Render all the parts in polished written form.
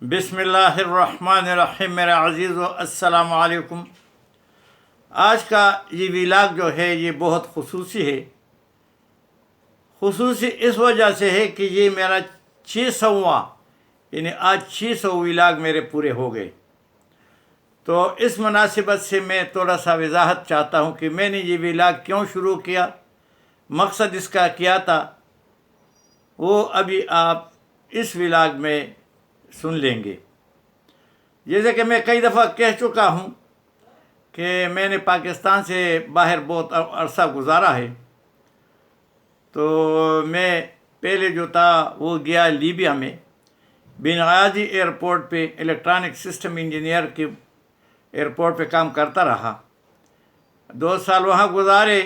بسم اللہ الرحمن الرحیم میرے عزیز و السلام علیکم۔ آج کا یہ ویلاگ جو ہے یہ بہت خصوصی ہے۔ خصوصی اس وجہ سے ہے کہ یہ میرا 600واں یعنی آج 600 ویلاگ میرے پورے ہو گئے۔ تو اس مناسبت سے میں تھوڑا سا وضاحت چاہتا ہوں کہ میں نے یہ ویلاگ کیوں شروع کیا، مقصد اس کا کیا تھا، وہ ابھی آپ اس ویلاگ میں سن لیں گے۔ جیسے کہ میں کئی دفعہ کہہ چکا ہوں کہ میں نے پاکستان سے باہر بہت عرصہ گزارا ہے۔ تو میں پہلے جو تھا وہ گیا لیبیا میں بن غازی ایئرپورٹ پہ الیکٹرانک سسٹم انجینئر کے ایئرپورٹ پہ کام کرتا رہا۔ 2 سال وہاں گزارے،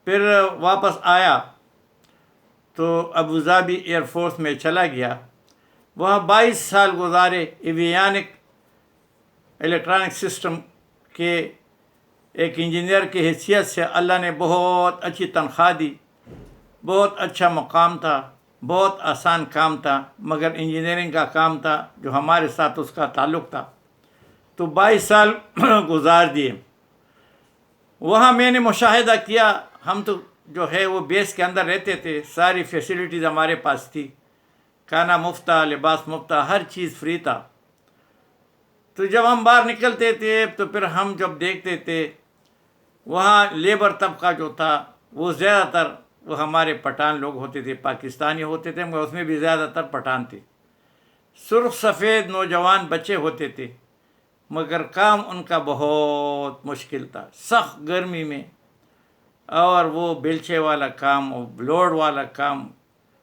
پھر واپس آیا تو ابوظہبی ایئر فورس میں چلا گیا۔ وہاں 22 سال گزارے۔ ایویانک الیکٹرانک سسٹم کے ایک انجینئر کی حیثیت سے اللہ نے بہت اچھی تنخواہ دی، بہت اچھا مقام تھا، بہت آسان کام تھا، مگر انجینئرنگ کا کام تھا جو ہمارے ساتھ اس کا تعلق تھا۔ تو 22 سال گزار دیے۔ وہاں میں نے مشاہدہ کیا، ہم تو جو ہے وہ بیس کے اندر رہتے تھے، ساری فیسلٹیز ہمارے پاس تھی، کھانا مفت تھا، لباس مفت تھا، ہر چیز فری تھا۔ تو جب ہم باہر نکلتے تھے تو پھر ہم جب دیکھتے تھے وہاں لیبر طبقہ جو تھا وہ زیادہ تر وہ ہمارے پٹھان لوگ ہوتے تھے، پاکستانی ہوتے تھے، مگر اس میں بھی زیادہ تر پٹھان تھے۔ سرخ سفید نوجوان بچے ہوتے تھے، مگر کام ان کا بہت مشکل تھا، سخت گرمی میں، اور وہ بیلچے والا کام اور لوڈ والا کام،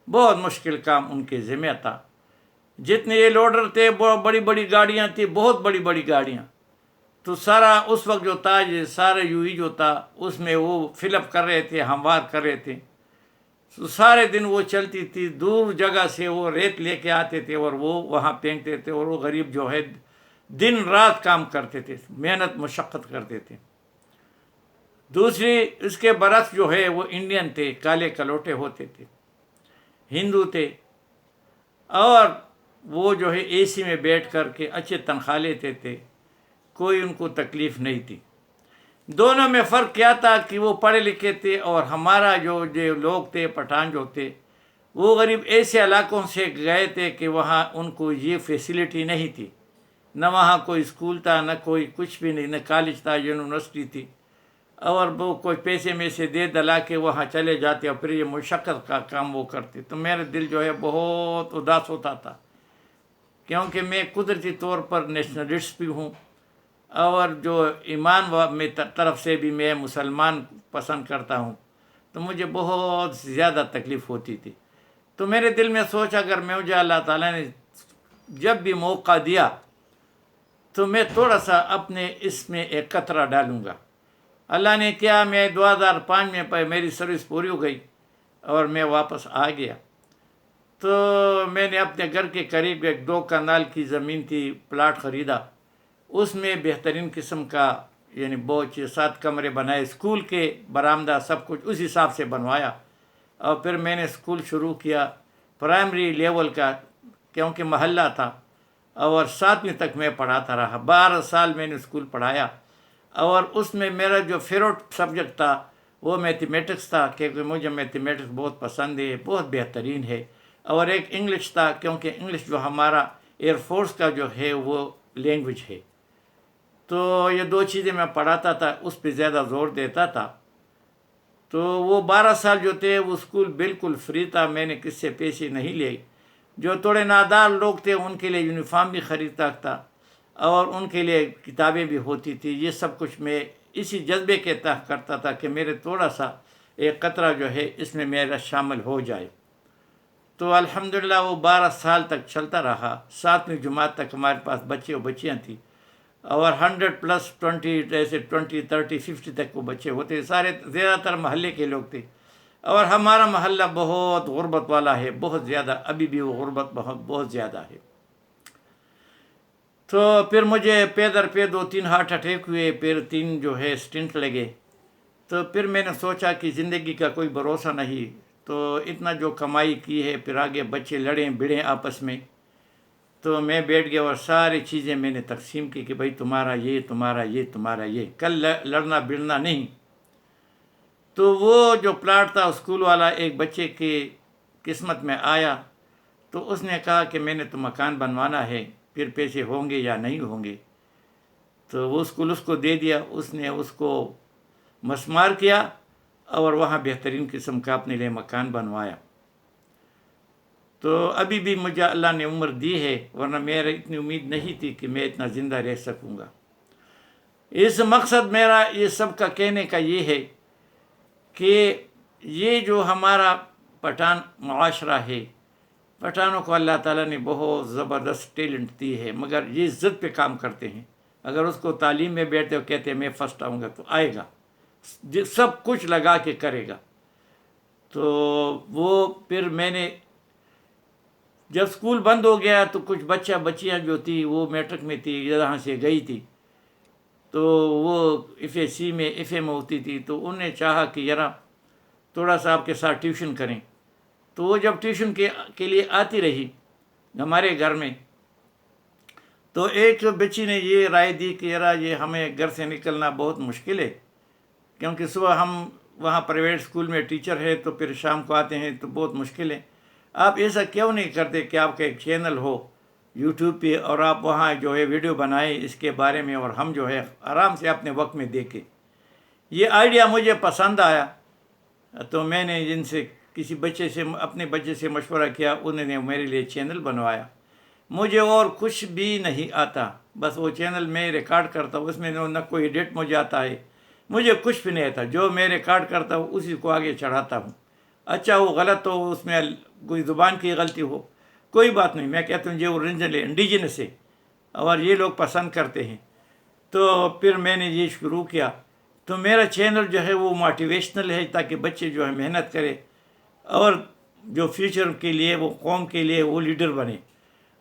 بہت مشکل کام ان کے ذمہ تھا۔ جتنے یہ لوڈر تھے بڑی بڑی گاڑیاں تھیں، بہت بڑی بڑی گاڑیاں، تو سارا اس وقت جو تھا یہ سارا یوہی جو تھا اس میں وہ فل اپ کر رہے تھے، ہموار کر رہے تھے۔ تو سارے دن وہ چلتی تھی، دور جگہ سے وہ ریت لے کے آتے تھے اور وہ وہاں پھینکتے تھے، اور وہ غریب جو ہے دن رات کام کرتے تھے، محنت مشقت کرتے تھے۔ دوسری اس کے برعکس جو ہے وہ انڈین تھے، کالے کلوٹے ہوتے تھے، ہندو تھے، اور وہ جو ہے اے سی میں بیٹھ کر کے اچھے تنخواہ لیتے تھے، کوئی ان کو تکلیف نہیں تھی۔ دونوں میں فرق کیا تھا کہ وہ پڑھے لکھے تھے، اور ہمارا جو لوگ تھے پٹھان جو تھے وہ غریب ایسے علاقوں سے گئے تھے کہ وہاں ان کو یہ فیسلٹی نہیں تھی، نہ وہاں کوئی اسکول تھا، نہ کوئی کچھ بھی نہیں، نہ کالج تھا، یونیورسٹی تھی، اور وہ کوئی پیسے میں سے دے دلا کے وہاں چلے جاتے اور پھر یہ مشقت کا کام وہ کرتے۔ تو میرا دل جو ہے بہت اداس ہوتا تھا، کیونکہ میں قدرتی طور پر نیشنلسٹ بھی ہوں، اور جو ایمان میں طرف سے بھی میں مسلمان پسند کرتا ہوں، تو مجھے بہت زیادہ تکلیف ہوتی تھی۔ تو میرے دل میں سوچا اگر مجھے اللہ تعالیٰ نے جب بھی موقع دیا تو میں تھوڑا سا اپنے اس میں ایک قطرہ ڈالوں گا۔ اللہ نے کیا، میں 2005 میں میری سروس پوری ہو گئی اور میں واپس آ گیا۔ تو میں نے اپنے گھر کے قریب ایک 2 کنال کی زمین تھی، پلاٹ خریدا، اس میں بہترین قسم کا یعنی بہت 7 کمرے بنائے، اسکول کے برآمدہ سب کچھ اس حساب سے بنوایا، اور پھر میں نے اسکول شروع کیا پرائمری لیول کا، کیونکہ محلہ تھا، اور 7ویں تک میں پڑھاتا رہا۔ 12 سال میں نے اسکول پڑھایا، اور اس میں میرا جو فیوریٹ سبجیکٹ تھا وہ میتھمیٹکس تھا، کیونکہ مجھے میتھمیٹکس بہت پسند ہے، بہت بہترین ہے، اور ایک انگلش تھا، کیونکہ انگلش جو ہمارا ایئر فورس کا جو ہے وہ لینگویج ہے۔ تو یہ 2 چیزیں میں پڑھاتا تھا، اس پہ زیادہ زور دیتا تھا۔ تو وہ 12 سال جو تھے وہ اسکول بالکل فری تھا، میں نے کس سے پیسے نہیں لیے۔ جو تھوڑے نادار لوگ تھے ان کے لیے یونیفارم بھی خریدتا تھا، اور ان کے لیے کتابیں بھی ہوتی تھی۔ یہ سب کچھ میں اسی جذبے کے تحت کرتا تھا کہ میرے تھوڑا سا ایک قطرہ جو ہے اس میں میرا شامل ہو جائے۔ تو الحمدللہ وہ 12 سال تک چلتا رہا۔ 7ویں جماعت تک ہمارے پاس بچے اور بچیاں تھیں، اور 100+20 جیسے 20 30 50 تک وہ بچے ہوتے، سارے زیادہ تر محلے کے لوگ تھے، اور ہمارا محلہ بہت غربت والا ہے، بہت زیادہ، ابھی بھی وہ غربت بہت زیادہ ہے۔ تو پھر مجھے پے در پے 2-3 ہارٹ اٹیک ہوئے، پھر 3 جو ہے اسٹنٹ لگے۔ تو پھر میں نے سوچا کہ زندگی کا کوئی بھروسہ نہیں، تو اتنا جو کمائی کی ہے، پھر آگے بچے لڑیں بھڑیں آپس میں، تو میں بیٹھ گیا اور ساری چیزیں میں نے تقسیم کی کہ بھائی تمہارا یہ، تمہارا یہ، تمہارا یہ، کل لڑنا بڑنا نہیں۔ تو وہ جو پلاٹ تھا اسکول والا ایک بچے کی قسمت میں آیا، تو اس نے کہا کہ میں نے تو مکان بنوانا ہے، پھر پیسے ہوں گے یا نہیں ہوں گے۔ تو وہ اسکول اس کو دے دیا، اس نے اس کو مسمار کیا اور وہاں بہترین قسم کا اپنے لیے مکان بنوایا۔ تو ابھی بھی مجھے اللہ نے عمر دی ہے، ورنہ میرا اتنی امید نہیں تھی کہ میں اتنا زندہ رہ سکوں گا۔ اس مقصد میرا یہ سب کا کہنے کا یہ ہے کہ یہ جو ہمارا پٹھان معاشرہ ہے، پٹھانوں کو اللہ تعالیٰ نے بہت زبردست ٹیلنٹ دی ہے، مگر یہ ضد پہ کام کرتے ہیں۔ اگر اس کو تعلیم میں بیٹھتے ہو کہتے ہیں میں فرسٹ آؤں گا، تو آئے گا، سب کچھ لگا کے کرے گا۔ تو وہ پھر میں نے جب اسکول بند ہو گیا تو کچھ بچیاں جو تھی وہ میٹرک میں تھی، یہاں سے گئی تھی، تو وہ ایف اے سی میں ایف اے میں ہوتی تھی، تو انہوں نے چاہا کہ ذرا تھوڑا سا آپ کے ساتھ ٹیوشن کریں۔ تو وہ جب ٹیوشن کے لیے آتی رہی ہمارے گھر میں، تو ایک بچی نے یہ رائے دی کہ ذرا یہ ہمیں گھر سے نکلنا بہت مشکل ہے، کیونکہ صبح ہم وہاں پرائیویٹ اسکول میں ٹیچر ہے، تو پھر شام کو آتے ہیں تو بہت مشکل ہے۔ آپ ایسا کیوں نہیں کرتے کہ آپ کا ایک چینل ہو یوٹیوب پہ اور آپ وہاں جو ہے ویڈیو بنائیں اس کے بارے میں، اور ہم جو ہے آرام سے اپنے وقت میں دیکھیں۔ یہ آئیڈیا مجھے پسند آیا، تو میں نے جن سے اپنے بچے سے مشورہ کیا، انہوں نے میرے لیے چینل بنوایا۔ مجھے اور کچھ بھی نہیں آتا، بس وہ چینل میں ریکارڈ کرتا ہوں، اس میں نہ کوئی ایڈٹ مجھے آتا ہے، مجھے کچھ بھی نہیں آتا، جو میں ریکارڈ کرتا ہوں اسی کو آگے چڑھاتا ہوں۔ اچھا وہ غلط ہو، اس میں کوئی زبان کی غلطی ہو، کوئی بات نہیں، میں کہتا ہوں یہ اوریجنل ہے، انڈیجنس ہے، اور یہ لوگ پسند کرتے ہیں۔ تو پھر میں نے یہ شروع کیا، تو میرا چینل جو ہے وہ موٹیویشنل ہے، تاکہ بچے جو ہے محنت کرے اور جو فیوچر کے لیے، وہ قوم کے لیے وہ لیڈر بنے،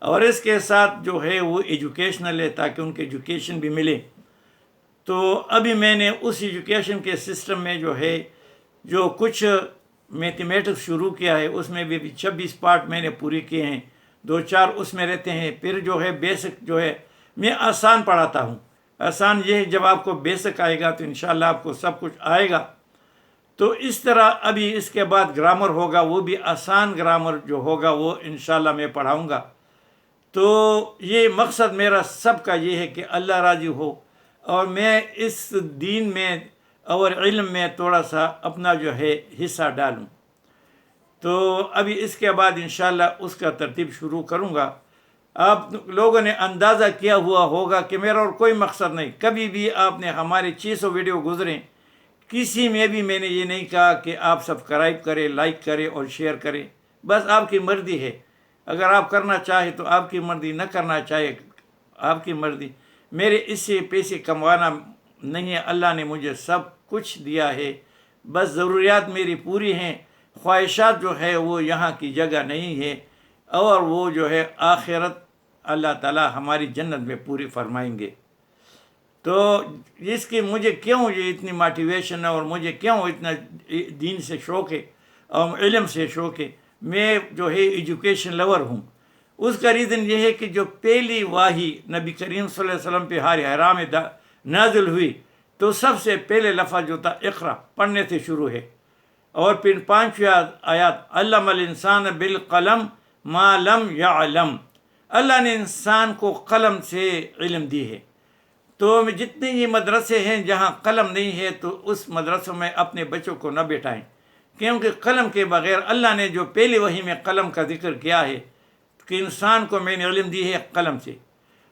اور اس کے ساتھ جو ہے وہ ایجوکیشنل ہے، تاکہ ان کے ایجوکیشن بھی ملے۔ تو ابھی میں نے اس ایجوکیشن کے سسٹم میں جو ہے جو کچھ میتھمیٹکس شروع کیا ہے، اس میں بھی 26 پارٹ میں نے پوری کیے ہیں، 2-4 اس میں رہتے ہیں۔ پھر جو ہے بیسک جو ہے میں آسان پڑھاتا ہوں۔ آسان یہ ہے جب آپ کو بیسک آئے گا تو انشاءاللہ آپ کو سب کچھ آئے گا۔ تو اس طرح ابھی اس کے بعد گرامر ہوگا، وہ بھی آسان گرامر جو ہوگا وہ انشاءاللہ میں پڑھاؤں گا۔ تو یہ مقصد میرا سب کا یہ ہے کہ اللہ راضی ہو، اور میں اس دین میں اور علم میں تھوڑا سا اپنا جو ہے حصہ ڈالوں۔ تو ابھی اس کے بعد انشاءاللہ اس کا ترتیب شروع کروں گا۔ آپ لوگوں نے اندازہ کیا ہوا ہوگا کہ میرا اور کوئی مقصد نہیں، کبھی بھی آپ نے ہمارے 600 ویڈیو گزریں، کسی میں بھی میں نے یہ نہیں کہا کہ آپ سبسکرائب کریں، لائک کریں اور شیئر کریں، بس آپ کی مرضی ہے۔ اگر آپ کرنا چاہے تو آپ کی مرضی، نہ کرنا چاہے آپ کی مرضی۔ میرے اس سے پیسے کمانا نہیں ہے، اللہ نے مجھے سب کچھ دیا ہے، بس ضروریات میری پوری ہیں، خواہشات جو ہے وہ یہاں کی جگہ نہیں ہے، اور وہ جو ہے آخرت اللہ تعالی ہماری جنت میں پوری فرمائیں گے۔ تو اس کی مجھے کیوں یہ اتنی موٹیویشن ہے، اور مجھے کیوں اتنا دین سے شوق ہے اور علم سے شوق ہے، میں جو ہے ایجوکیشن لور ہوں۔ اس کا ریزن یہ ہے کہ جو پہلی وحی نبی کریم صلی اللہ علیہ وسلم پہ حرا میں نازل ہوئی، تو سب سے پہلے لفظ جو تھا اقرا، پڑھنے سے شروع ہے، اور پھر 5 آیات، علم الانسان بالقلم ما لم یعلم، اللہ نے انسان کو قلم سے علم دی ہے۔ تو جتنے یہ مدرسے ہیں جہاں قلم نہیں ہے، تو اس مدرسوں میں اپنے بچوں کو نہ بٹھائیں، کیونکہ قلم کے بغیر، اللہ نے جو پہلی وحی میں قلم کا ذکر کیا ہے کہ انسان کو میں نے علم دی ہے قلم سے،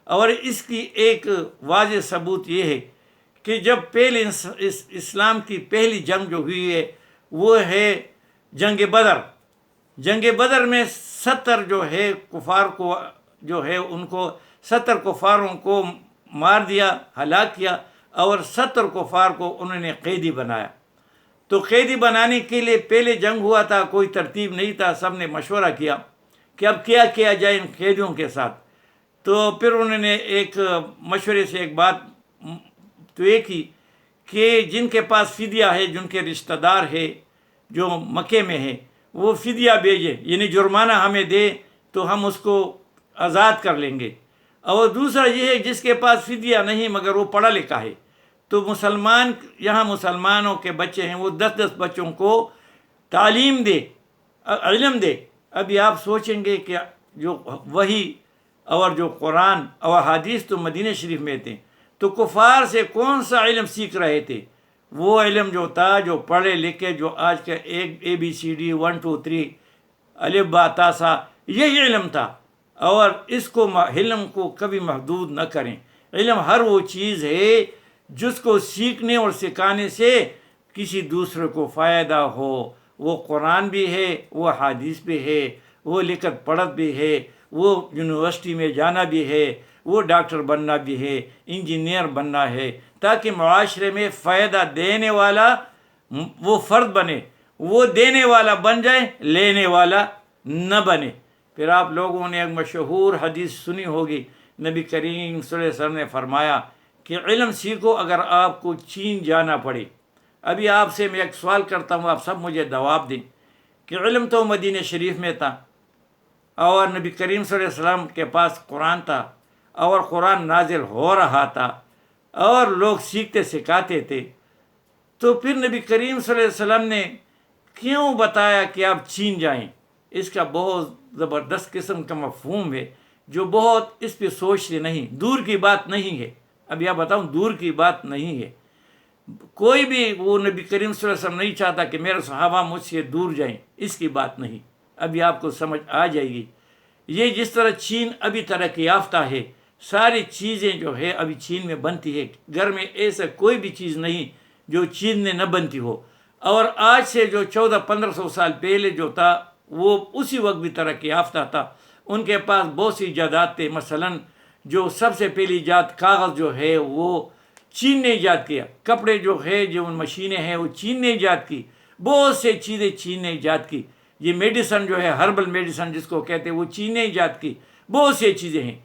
اور اس کی ایک واضح ثبوت یہ ہے کہ جب پہلے اسلام کی پہلی جنگ جو ہوئی ہے وہ ہے جنگ بدر۔ جنگ بدر میں 70 جو ہے کفار کو جو ہے ان کو 70 کفاروں کو مار دیا، ہلاک کیا، اور 70 کفار کو انہوں نے قیدی بنایا۔ تو قیدی بنانے کے لیے پہلے جنگ ہوا تھا، کوئی ترتیب نہیں تھا، سب نے مشورہ کیا کہ اب کیا کیا جائے ان قیدیوں کے ساتھ۔ تو پھر انہوں نے ایک مشورے سے ایک بات تو یہ کی کہ جن کے پاس فدیہ ہے، جن کے رشتہ دار ہے جو مکے میں ہے، وہ فدیہ بھیجے، یعنی جرمانہ ہمیں دے تو ہم اس کو آزاد کر لیں گے. اور دوسرا یہ ہے جس کے پاس فدیہ نہیں مگر وہ پڑھا لکھا ہے تو مسلمان یہاں مسلمانوں کے بچے ہیں وہ 10 بچوں کو تعلیم دے, علم دے. ابھی آپ سوچیں گے کہ جو وحی اور جو قرآن اور حدیث تو مدینہ شریف میں تھے تو کفار سے کون سا علم سیکھ رہے تھے؟ وہ علم جو تھا جو پڑھے لکھے جو آج کا ایک ABCD 1 2 3 الف با تا سا یہی علم تھا. اور اس کو علم کو کبھی محدود نہ کریں. علم ہر وہ چیز ہے جس کو سیکھنے اور سکھانے سے کسی دوسرے کو فائدہ ہو. وہ قرآن بھی ہے, وہ حدیث بھی ہے, وہ لکھت پڑھت بھی ہے, وہ یونیورسٹی میں جانا بھی ہے, وہ ڈاکٹر بننا بھی ہے, انجینئر بننا ہے, تاکہ معاشرے میں فائدہ دینے والا وہ فرد بنے, وہ دینے والا بن جائے, لینے والا نہ بنے. پھر آپ لوگوں نے ایک مشہور حدیث سنی ہوگی, نبی کریم صلی اللہ علیہ وسلم نے فرمایا کہ علم سیکھو اگر آپ کو چین جانا پڑے. ابھی آپ سے میں ایک سوال کرتا ہوں, آپ سب مجھے جواب دیں کہ علم تو مدینہ شریف میں تھا اور نبی کریم صلی اللہ علیہ وسلم کے پاس قرآن تھا اور قرآن نازل ہو رہا تھا اور لوگ سیکھتے سکھاتے تھے, تو پھر نبی کریم صلی اللہ علیہ وسلم نے کیوں بتایا کہ آپ چین جائیں؟ اس کا بہت زبردست قسم کا مفہوم ہے جو بہت اس پہ سوچتے نہیں. دور کی بات نہیں ہے, ابھی آپ بتاؤں دور کی بات نہیں ہے. کوئی بھی وہ نبی کریم صلی اللہ علیہ وسلم نہیں چاہتا کہ میرے صحابہ مجھ سے دور جائیں, اس کی بات نہیں. ابھی آپ کو سمجھ آ جائے گی. یہ جس طرح چین ابھی ترقی یافتہ ہے, ساری چیزیں جو ہے ابھی چین میں بنتی ہے. گھر میں ایسا کوئی بھی چیز نہیں جو چین میں نہ بنتی ہو. اور آج سے جو 1400-1500 سال پہلے جو تھا وہ اسی وقت بھی ترقی یافتہ تھا. ان کے پاس بہت سی ایجادات تھے. مثلاً جو سب سے پہلی ایجاد کاغذ جو ہے وہ چین نے ایجاد کیا. کپڑے جو ہے جو مشینیں ہیں وہ چین نے ایجاد کی. بہت سے چیزیں چین نے ایجاد کی. یہ میڈیسن جو ہے ہربل میڈیسن جس کو کہتے ہیں وہ چین نے ایجاد کی. بہت سی چیزیں ہیں.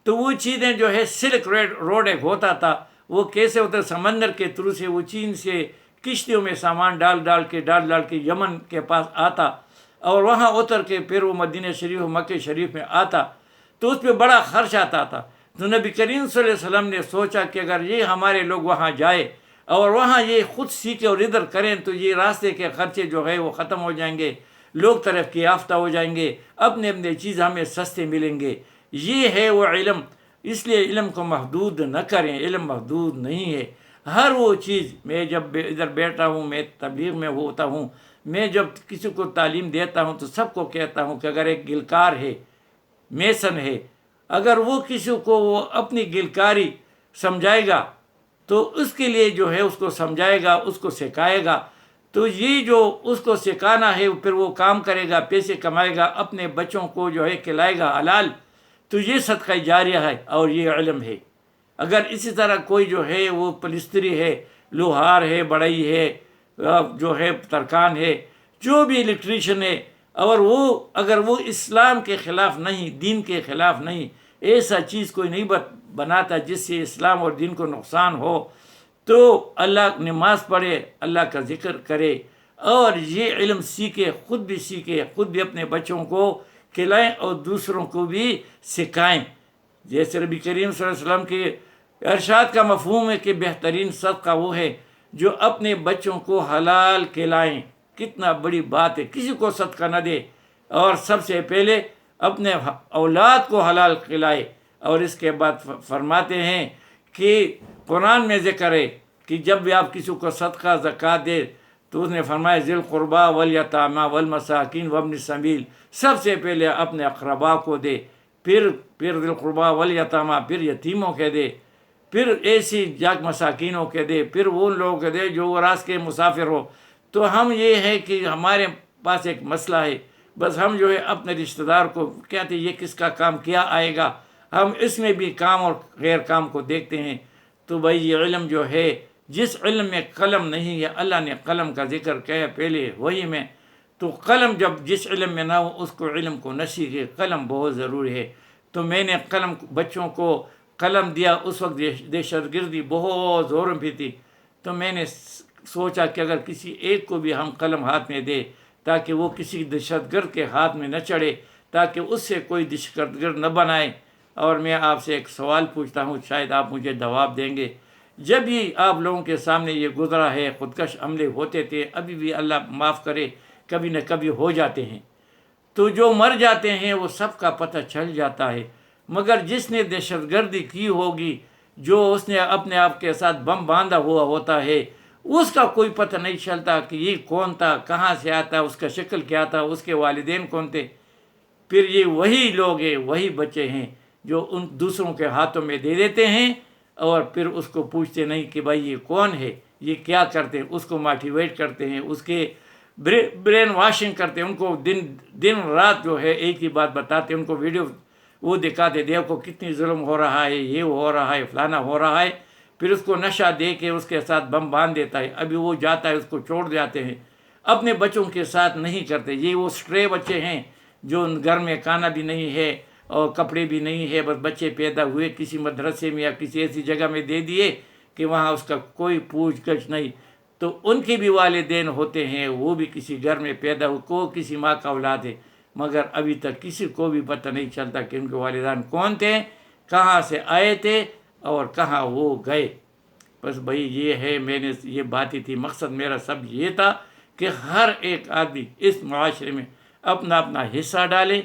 تو وہ چیزیں جو ہے سلک روڈ ایک ہوتا تھا, وہ کیسے ہوتا ہے سمندر کے تھرو سے وہ چین سے کشتیوں میں سامان ڈال کے یمن کے پاس آتا اور وہاں اتر کے پھر وہ مدینہ شریف و مکہ شریف میں آتا. تو اس پہ بڑا خرچ آتا تھا. تو نبی کریم صلی اللہ علیہ وسلم نے سوچا کہ اگر یہ ہمارے لوگ وہاں جائے اور وہاں یہ خود سیکھے اور ادھر کریں تو یہ راستے کے خرچے جو ہے وہ ختم ہو جائیں گے, لوگ ترقی یافتہ ہو جائیں گے, اپنے چیز ہمیں سستے ملیں گے. یہ ہے وہ علم. اس لیے علم کو محدود نہ کریں. علم محدود نہیں ہے. ہر وہ چیز, میں جب ادھر بیٹھا ہوں, میں تبلیغ میں ہوتا ہوں, میں جب کسی کو تعلیم دیتا ہوں تو سب کو کہتا ہوں کہ اگر ایک گلکار ہے, میسن ہے, اگر وہ کسی کو وہ اپنی گلکاری سمجھائے گا تو اس کے لیے جو ہے اس کو سمجھائے گا, اس کو سکھائے گا, تو یہ جو اس کو سکھانا ہے پھر وہ کام کرے گا, پیسے کمائے گا, اپنے بچوں کو جو ہے کھلائے گا حلال. تو یہ صدقہ جاریہ ہے اور یہ علم ہے. اگر اسی طرح کوئی جو ہے وہ پلستری ہے, لوہار ہے, بڑھئی ہے, جو ہے ترکان ہے, جو بھی الیکٹریشین ہے, اور وہ اگر وہ اسلام کے خلاف نہیں, دین کے خلاف نہیں, ایسا چیز کوئی نہیں بناتا جس سے اسلام اور دین کو نقصان ہو, تو اللہ نماز پڑھے, اللہ کا ذکر کرے اور یہ علم سیکھے, خود بھی سیکھے, خود بھی اپنے بچوں کو کھلائیں اور دوسروں کو بھی سکھائیں. جیسے نبی کریم صلی اللہ علیہ وسلم کے ارشاد کا مفہوم ہے کہ بہترین صدقہ وہ ہے جو اپنے بچوں کو حلال کھلائیں. کتنا بڑی بات ہے. کسی کو صدقہ نہ دے اور سب سے پہلے اپنے اولاد کو حلال کھلائے. اور اس کے بعد فرماتے ہیں کہ قرآن میں ذکر ہے کہ جب بھی آپ کسی کو صدقہ زکوٰۃ دے تو اس نے فرمایا ذی القربیٰ والیتامیٰ والمساکین وابن السبیل, سب سے پہلے اپنے اقربا کو دے, پھر ذی القربیٰ والیتامیٰ, پھر یتیموں کے دے, پھر ایسی جاگ مساکینوں کے دے, پھر وہ لوگوں کے دے جو راستے کے مسافر ہو. تو ہم یہ ہے کہ ہمارے پاس ایک مسئلہ ہے, بس ہم جو ہے اپنے رشتہ دار کو کہتے ہیں یہ کس کا کام کیا آئے گا, ہم اس میں بھی کام اور غیر کام کو دیکھتے ہیں. تو بھائی یہ علم جو ہے, جس علم میں قلم نہیں ہے, اللہ نے قلم کا ذکر کیا پہلے وہی میں, تو قلم جب جس علم میں نہ ہو اس کو علم کو نہ سیکھے. قلم بہت ضروری ہے. تو میں نے قلم بچوں کو قلم دیا, اس وقت دہشت گردی بہت زوروں پہ تھی, تو میں نے سوچا کہ اگر کسی ایک کو بھی ہم قلم ہاتھ میں دے تاکہ وہ کسی دہشت گرد کے ہاتھ میں نہ چڑھے, تاکہ اس سے کوئی دہشت گرد نہ بنائے۔ اور میں آپ سے ایک سوال پوچھتا ہوں، شاید آپ مجھے جواب دیں گے۔ جب ہی آپ لوگوں کے سامنے یہ گزرا ہے، خودکش حملے ہوتے تھے، ابھی بھی اللہ معاف کرے کبھی نہ کبھی ہو جاتے ہیں، تو جو مر جاتے ہیں وہ سب کا پتہ چل جاتا ہے، مگر جس نے دہشت گردی کی ہوگی، جو اس نے اپنے آپ کے ساتھ بم باندھا ہوا ہوتا ہے، اس کا کوئی پتہ نہیں چلتا کہ یہ کون تھا، کہاں سے آتا، اس کا شکل کیا تھا، اس کے والدین کون تھے۔ پھر یہ وہی لوگ ہیں، وہی بچے ہیں جو ان دوسروں کے ہاتھوں میں دے دیتے ہیں، اور پھر اس کو پوچھتے نہیں کہ بھائی یہ کون ہے، یہ کیا کرتے ہیں، اس کو موٹیویٹ کرتے ہیں، اس کے برین واشنگ کرتے ہیں، ان کو دن رات جو ہے ایک ہی بات بتاتے ہیں، ان کو ویڈیو وہ دکھاتے، دیکھو کتنی ظلم ہو رہا ہے، یہ ہو رہا ہے، فلانا ہو رہا ہے، پھر اس کو نشہ دے کے اس کے ساتھ بم باندھ دیتا ہے، ابھی وہ جاتا ہے اس کو چھوڑ جاتے ہیں، اپنے بچوں کے ساتھ نہیں کرتے۔ یہ وہ سٹرے بچے ہیں جو گھر میں کھانا بھی نہیں ہے اور کپڑے بھی نہیں ہے، بس بچے پیدا ہوئے کسی مدرسے میں یا کسی ایسی جگہ میں دے دیے کہ وہاں اس کا کوئی پوچھ گچھ نہیں، تو ان کے بھی والدین ہوتے ہیں، وہ بھی کسی گھر میں پیدا ہو، کو کسی ماں کا اولاد ہے، مگر ابھی تک کسی کو بھی پتہ نہیں چلتا کہ ان کے والدین کون تھے، کہاں سے آئے تھے اور کہاں وہ گئے۔ بس بھائی یہ ہے، میں نے یہ باتیں تھی، مقصد میرا سب یہ تھا کہ ہر ایک آدمی اس معاشرے میں اپنا اپنا حصہ ڈالے،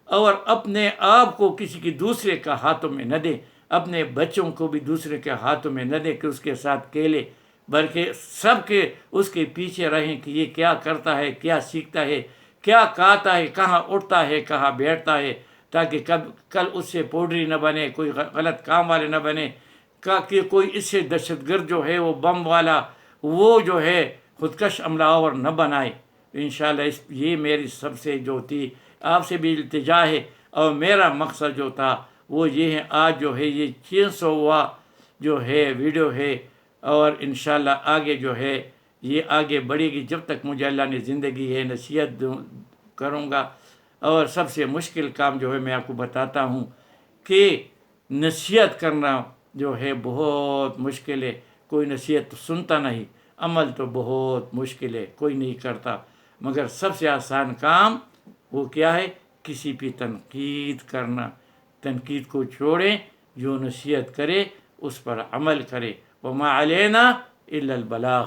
اور اپنے آپ کو کسی کی دوسرے کا ہاتھوں میں نہ دے، اپنے بچوں کو بھی دوسرے کے ہاتھوں میں نہ دے کہ اس کے ساتھ کھیلے، بلکہ سب کے اس کے پیچھے رہیں کہ یہ کیا کرتا ہے، کیا سیکھتا ہے، کیا کھاتا ہے، کہاں اٹھتا ہے، کہاں بیٹھتا ہے، تاکہ کل اس سے پوڈری نہ بنے، کوئی غلط کام والے نہ بنے، کہ کوئی اس سے دہشت گرد جو ہے وہ بم والا، وہ جو ہے خودکش حملہ آور نہ بنائے۔ انشاءاللہ یہ میری سب سے جو تھی آپ سے بھی التجا ہے، اور میرا مقصد جو تھا وہ یہ ہے، آج جو ہے یہ 600واں جو ہے ویڈیو ہے، اور انشاءاللہ آگے جو ہے یہ آگے بڑھے گی، جب تک مجھے اللہ نے زندگی ہے نصیحت کروں گا۔ اور سب سے مشکل کام جو ہے میں آپ کو بتاتا ہوں کہ نصیحت کرنا جو ہے بہت مشکل ہے، کوئی نصیحت تو سنتا نہیں، عمل تو بہت مشکل ہے، کوئی نہیں کرتا، مگر سب سے آسان کام وہ کیا ہے، کسی پہ تنقید کرنا۔ تنقید کو چھوڑیں، جو نصیحت کرے اس پر عمل کرے، وما علینا الا البلاغ۔